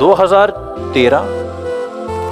2013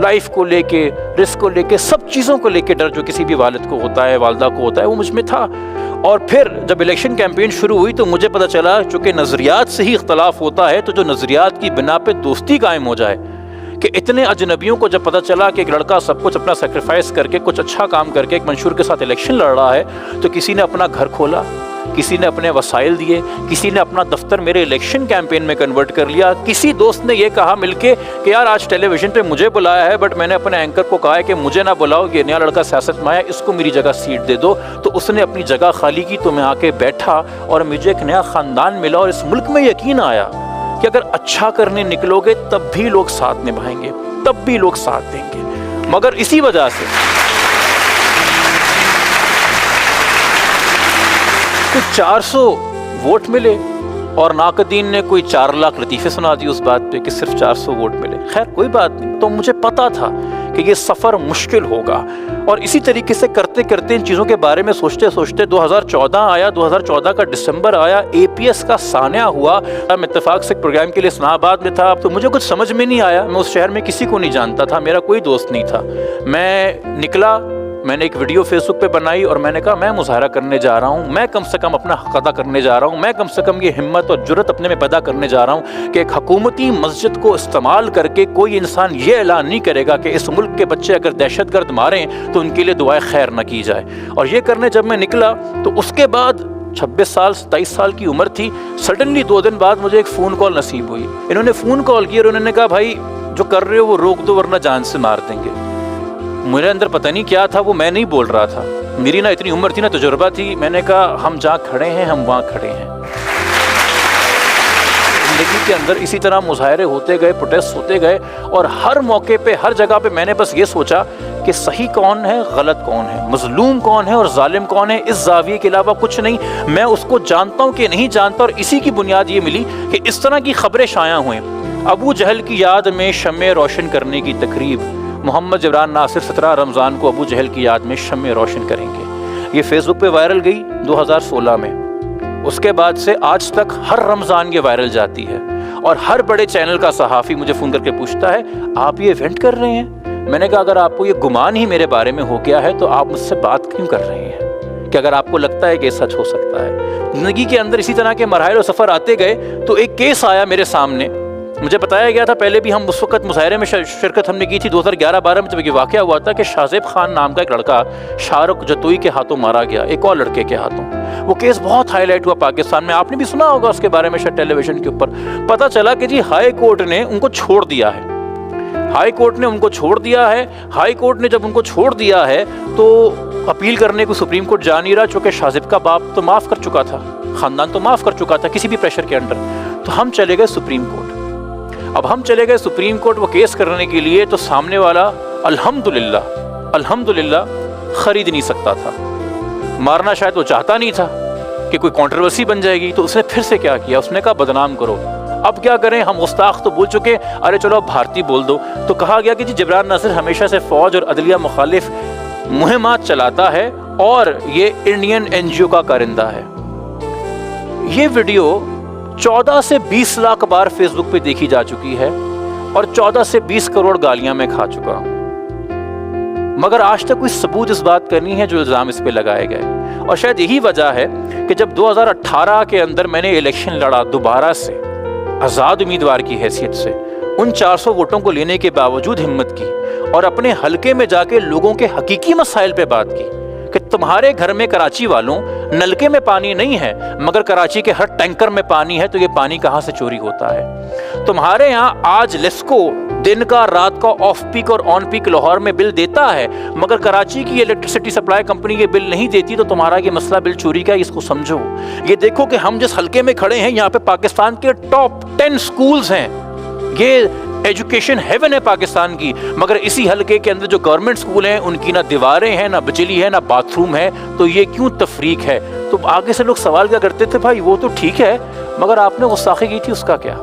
life کو لے کے، رسک کو لے کے، سب چیزوں کو لے کے ڈر جو کسی بھی والد کو ہوتا ہے، والدہ کو ہوتا ہے، وہ مجھ میں تھا۔ اور پھر جب الیکشن کیمپین شروع ہوئی تو مجھے پتہ چلا چونکہ نظریات سے ہی اختلاف ہوتا ہے، تو جو نظریات کی بنا پہ دوستی قائم ہو جائے، کہ اتنے اجنبیوں کو جب پتہ چلا کہ ایک لڑکا سب کچھ اپنا سیکریفائس کر کے کچھ اچھا کام کر کے ایک منشور کے ساتھ الیکشن لڑ رہا ہے، تو کسی نے اپنا گھر کھولا، کسی نے اپنے وسائل دیے، کسی نے اپنا دفتر میرے الیکشن کیمپین میں کنورٹ کر لیا۔ کسی دوست نے یہ کہا مل کے کہ یار آج ٹیلی ویژن پہ مجھے بلایا ہے، بٹ میں نے اپنے اینکر کو کہا ہے کہ مجھے نہ بلاؤ، یہ نیا لڑکا سیاست میں آیا، اس کو میری جگہ سیٹ دے دو۔ تو اس نے اپنی جگہ خالی کی، تو میں آ کے بیٹھا اور مجھے ایک نیا خاندان ملا، اور اس ملک میں یقین آیا کہ اگر اچھا کرنے نکلو گے تب بھی لوگ ساتھ نبھائیں گے، تب بھی لوگ ساتھ دیں گے۔ مگر اسی وجہ سے تو 400 ووٹ ملے، اور ناقدین نے کوئی 4 لاکھ لطیفے سنا دی اس بات پہ کہ صرف 400 ووٹ ملے۔ خیر کوئی بات نہیں، تو مجھے پتا تھا کہ یہ سفر مشکل ہوگا، اور اسی طریقے سے کرتے کرتے ان چیزوں کے بارے میں سوچتے سوچتے 2014 آیا، 2014 کا دسمبر آیا، APS کا سانحہ ہوا۔ میں اتفاق سے ایک پروگرام کے لیے اسلام آباد میں تھا، تو مجھے کچھ سمجھ میں نہیں آیا، میں اس شہر میں کسی کو نہیں جانتا تھا، میرا کوئی دوست نہیں تھا۔ میں نکلا، میں نے ایک ویڈیو فیس بک پہ بنائی اور میں نے کہا میں مظاہرہ کرنے جا رہا ہوں، میں کم سے کم اپنا حق ادا کرنے جا رہا ہوں، میں کم سے کم یہ ہمت اور جرأت اپنے میں پیدا کرنے جا رہا ہوں کہ ایک حکومتی مسجد کو استعمال کر کے کوئی انسان یہ اعلان نہیں کرے گا کہ اس ملک کے بچے اگر دہشت گرد ماریں تو ان کے لیے دعائے خیر نہ کی جائے۔ اور یہ کرنے جب میں نکلا تو اس کے بعد 26 سال 27 سال کی عمر تھی، سڈنلی 2 دن بعد مجھے ایک فون کال نصیب ہوئی۔ انہوں نے فون کال کی اور انہوں نے کہا بھائی جو کر رہے ہو وہ روک دو ورنہ جان سے مار دیں گے۔ میرے اندر پتہ نہیں کیا تھا، وہ میں نہیں بول رہا تھا، میری نہ اتنی عمر تھی نہ تجربہ تھی۔ میں نے کہا ہم جہاں کھڑے ہیں ہم وہاں کھڑے ہیں۔ زندگی کے اندر اسی طرح مظاہرے ہوتے گئے، پروٹیسٹ ہوتے گئے، اور ہر موقع پہ ہر جگہ پہ میں نے بس یہ سوچا کہ صحیح کون ہے، غلط کون ہے، مظلوم کون ہے اور ظالم کون ہے، اس زاویے کے علاوہ کچھ نہیں۔ میں اس کو جانتا ہوں کہ نہیں جانتا، اور اسی کی بنیاد یہ ملی کہ اس طرح کی خبریں شائع ہوئیں۔ ابو جہل کی یاد میں شمع روشن کرنے کی تقریب، محمد جبران ناصر 17 رمضان کو ابو جہل کی یاد میں شمع روشن کریں گے۔ یہ فیس بک پہ وائرل گئی 2016 میں، اس کے بعد سے آج تک ہر رمضان یہ وائرل جاتی ہے، اور ہر بڑے چینل کا صحافی مجھے فون کر کے پوچھتا ہے آپ یہ ایونٹ کر رہے ہیں؟ میں نے کہا اگر آپ کو یہ گمان ہی میرے بارے میں ہو گیا ہے تو آپ مجھ سے بات کیوں کر رہے ہیں، کہ اگر آپ کو لگتا ہے کہ یہ سچ ہو سکتا ہے۔ زندگی کے اندر اسی طرح کے مراحل و سفر آتے گئے، تو ایک کیس آیا میرے سامنے، مجھے بتایا گیا تھا پہلے بھی، ہم اس وقت مظاہرے میں شرکت ہم نے کی تھی 2011-12 میں، جب یہ واقعہ ہوا تھا کہ شاہزیب خان نام کا ایک لڑکا شاہ رخ جتوئی کے ہاتھوں مارا گیا، ایک اور لڑکے کے ہاتھوں۔ وہ کیس بہت ہائی لائٹ ہوا پاکستان میں، آپ نے بھی سنا ہوگا اس کے بارے میں شاید ٹیلی ویژن کے اوپر۔ پتہ چلا کہ جی ہائی کورٹ نے ان کو چھوڑ دیا ہے، ہائی کورٹ نے ان کو چھوڑ دیا ہے۔ ہائی کورٹ نے جب ان کو چھوڑ دیا ہے تو اپیل کرنے کو سپریم کورٹ جا نہیں رہا، چونکہ شاہزیب کا باپ تو معاف کر چکا تھا، خاندان تو معاف کر چکا تھا کسی بھی پریشر کے انڈر۔ تو ہم چلے گئے سپریم کورٹ۔ اب ہم چلے گئے سپریم کورٹ وہ کیس کرنے کے لیے، تو سامنے والا الحمدللہ خرید نہیں سکتا تھا، مارنا شاید وہ چاہتا نہیں تھا کہ کوئی کنٹروورسی بن جائے گی، تو اس نے پھر سے کیا کیا، اس نے کہا بدنام کرو۔ اب کیا کریں، ہم گستاخ تو بول چکے، ارے چلو اب بھارتی بول دو۔ تو کہا گیا کہ جی جبران ناصر ہمیشہ سے فوج اور عدلیہ مخالف مہمات چلاتا ہے اور یہ انڈین NGO کا کارندہ ہے۔ یہ ویڈیو 14 سے 20 لاکھ بار فیس بک پہ دیکھی جا چکی ہے، اور 14 سے 20 کروڑ گالیاں میں کھا چکا ہوں، مگر آج تک کوئی ثبوت اس بات کا نہیں ہے جو الزام اس پہ لگائے گئے۔ اور شاید یہی وجہ ہے کہ جب 2018 کے اندر میں نے الیکشن لڑا دوبارہ سے آزاد امیدوار کی حیثیت سے، ان 400 ووٹوں کو لینے کے باوجود ہمت کی اور اپنے حلقے میں جا کے لوگوں کے حقیقی مسائل پہ بات کی کہ تمہارے گھر میں کراچی والوں نلکے میں پانی نہیں ہے، مگر کراچی کے ہر ٹینکر میں پانی ہے، تو یہ پانی کہاں سے چوری ہوتا ہے؟ تمہارے یہاں آج لیسکو دن کا رات کا آف پیک اور آن پیک لاہور میں بل دیتا ہے، مگر کراچی کی الیکٹریسٹی سپلائی کمپنی یہ بل نہیں دیتی، تو تمہارا یہ مسئلہ بل چوری کا ہے، اس کو سمجھو۔ یہ دیکھو کہ ہم جس حلقے میں کھڑے ہیں یہاں پہ پاکستان کے ٹاپ 10 سکولز ہیں، یہ ایجوکیشن ہیون ہے پاکستان کی، مگر اسی حلقے کے اندر جو گورنمنٹ سکول ہیں ان کی نہ دیواریں ہیں، نہ بجلی ہے، نہ باتھ روم ہے، تو یہ کیوں تفریق ہے؟ تو آگے سے لوگ سوال کیا کرتے تھے، بھائی وہ تو ٹھیک ہے مگر آپ نے گستاخی کی تھی اس کا کیا،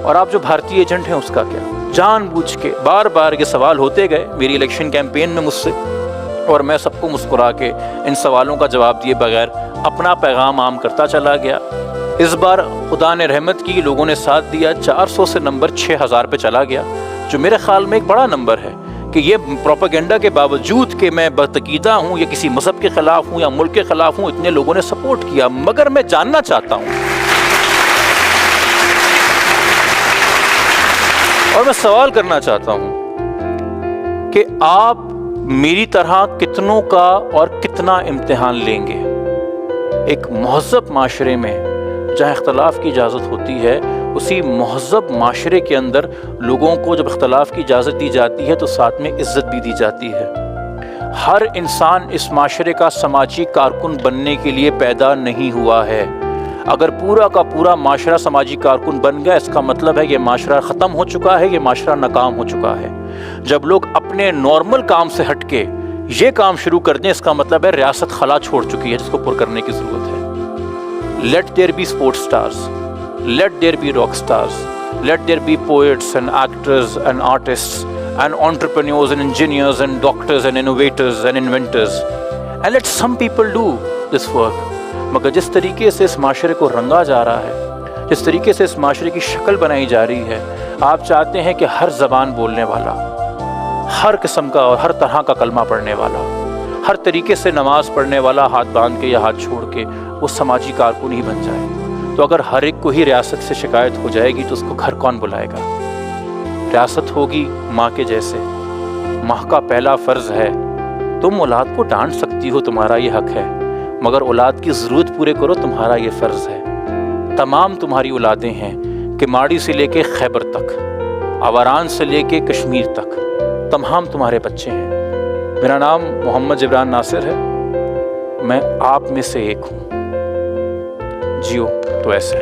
اور آپ جو بھارتی ایجنٹ ہیں اس کا کیا؟ جان بوجھ کے بار بار یہ سوال ہوتے گئے میری الیکشن کیمپین میں مجھ سے، اور میں سب کو مسکرا کے ان سوالوں کا جواب دیے بغیر اپنا پیغام عام کرتا چلا گیا۔ اس بار خدا نے رحمت کی، لوگوں نے ساتھ دیا، 400 سے نمبر 6000 پہ چلا گیا۔ جو میرے خیال میں ایک بڑا نمبر ہے کہ یہ پروپیگنڈا کے باوجود کہ میں بدعقیدہ ہوں یا کسی مذہب کے خلاف ہوں یا ملک کے خلاف ہوں، اتنے لوگوں نے سپورٹ کیا۔ مگر میں جاننا چاہتا ہوں اور میں سوال کرنا چاہتا ہوں کہ آپ میری طرح کتنوں کا اور کتنا امتحان لیں گے؟ ایک مہذب معاشرے میں جہاں اختلاف کی اجازت ہوتی ہے، اسی مہذب معاشرے کے اندر لوگوں کو جب اختلاف کی اجازت دی جاتی ہے تو ساتھ میں عزت بھی دی جاتی ہے۔ ہر انسان اس معاشرے کا سماجی کارکن بننے کے لیے پیدا نہیں ہوا ہے۔ اگر پورا کا پورا معاشرہ سماجی کارکن بن گیا، اس کا مطلب ہے یہ معاشرہ ختم ہو چکا ہے، یہ معاشرہ ناکام ہو چکا ہے۔ جب لوگ اپنے نارمل کام سے ہٹ کے یہ کام شروع کر دیں، اس کا مطلب ہے ریاست خلا چھوڑ چکی ہے، جس کو پر کرنے کی ضرورت ہے۔ Let there be sport stars, let there be rock stars, let there be poets and actors and artists and entrepreneurs and engineers and doctors and innovators and inventors, and let some people do this work. مگر جس طریقے سے اس معاشرے کو رنگا جا رہا ہے، جس طریقے سے اس معاشرے کی شکل بنائی جا رہی ہے، آپ چاہتے ہیں کہ ہر زبان بولنے والا، ہر قسم کا اور ہر طرح کا کلمہ پڑھنے والا، ہر طریقے سے نماز پڑھنے والا ہاتھ باندھ کے یا ہاتھ چھوڑ کے وہ سماجی کارکن ہی بن جائے۔ تو اگر ہر ایک کو ہی ریاست سے شکایت ہو جائے گی تو اس کو گھر کون بلائے گا؟ ریاست ہوگی ماں کے جیسے، ماں کا پہلا فرض ہے تم اولاد کو ڈانٹ سکتی ہو، تمہارا یہ حق ہے، مگر اولاد کی ضرورت پورے کرو، تمہارا یہ فرض ہے۔ تمام تمہاری اولادیں ہیں کہ ماڑی سے لے کے خیبر تک، آوران سے لے کے کشمیر تک، تمام تمہارے بچے ہیں۔ میرا نام محمد جبران ناصر ہے، میں آپ میں سے ایک ہوں۔ جیو تو ایسے